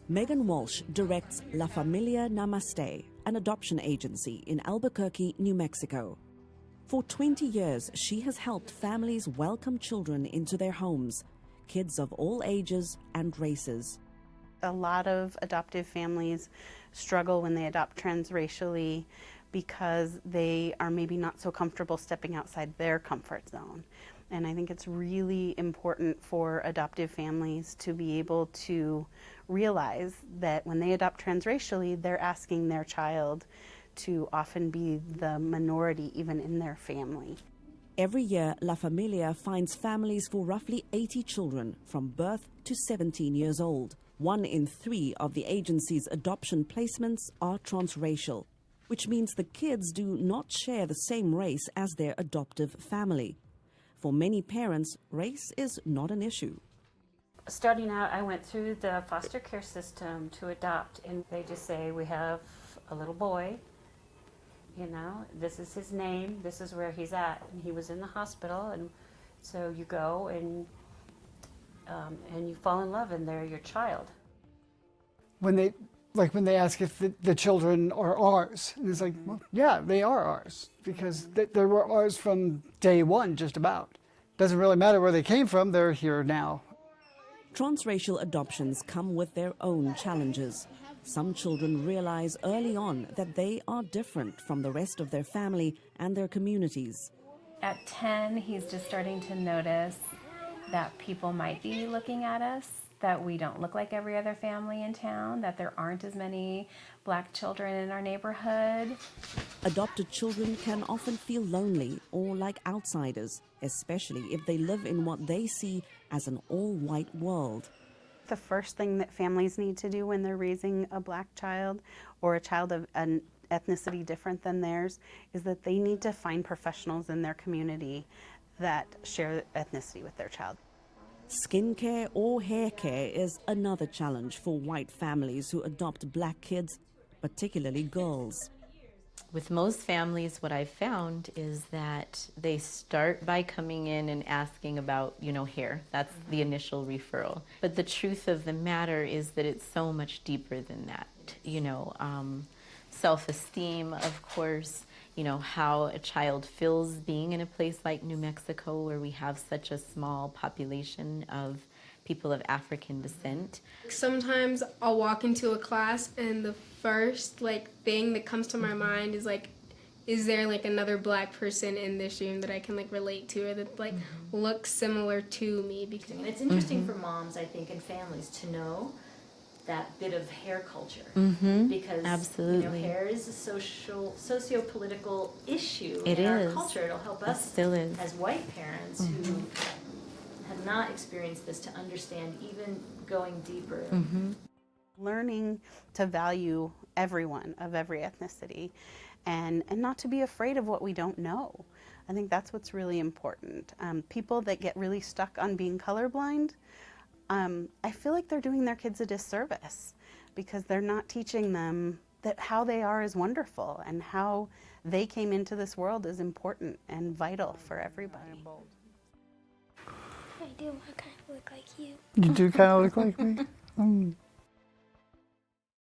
Megan Walsh directs La Familia Namaste, an adoption agency in Albuquerque, New Mexico. For 20 years, she has helped families welcome children into their homes, kids of all ages and races. A lot of adoptive families struggle when they adopt transracially because they are maybe not so comfortable stepping outside their comfort zone. And I think it's really important for adoptive families to be able to realize that when they adopt transracially, they're asking their child to often be the minority even in their family. Every year, La Familia finds families for roughly 80 children from birth to 17 years old. 1 in 3 of the agency's adoption placements are transracial, which means the kids do not share the same race as their adoptive family. For many parents, race is not an issue. Starting out, I went through the foster care system to adopt, and they just say, we have a little boy, you know, this is his name, this is where he's at. And he was in the hospital, and so you go and you fall in love, and they're your child. When they ask if the children are ours, and it's like, well, yeah, they are ours, because they were ours from day one, just about. Doesn't really matter where they came from, they're here now. Transracial adoptions come with their own challenges. Some children realize early on that they are different from the rest of their family and their communities. At 10, he's just starting to notice that people might be looking at us, that we don't look like every other family in town, that there aren't as many black children in our neighborhood. Adopted children can often feel lonely or like outsiders, especially if they live in what they see as an all-white world. The first thing that families need to do when they're raising a black child or a child of an ethnicity different than theirs is that they need to find professionals in their community that share ethnicity with their child. Skin care or hair care is another challenge for white families who adopt black kids, particularly girls. With most families, what I've found is that they start by coming in and asking about, hair. That's the initial referral. But the truth of the matter is that it's so much deeper than that. Self-esteem, of course, how a child feels being in a place like New Mexico where we have such a small population of people of African descent. Sometimes I'll walk into a class and the first thing that comes to my mind is there another black person in this room that I can relate to or that looks similar to me? Because and it's interesting for moms, I think, and families to know that bit of hair culture, because absolutely. Hair is a socio-political issue in our culture. It'll help us still is. As white parents who have not experienced this to understand, even going deeper. Learning to value everyone of every ethnicity and not to be afraid of what we don't know. I think that's what's really important. People that get really stuck on being colorblind, I feel like they're doing their kids a disservice because they're not teaching them that how they are is wonderful and how they came into this world is important and vital for everybody. I do. I kind of look like you. You do kind of look like me?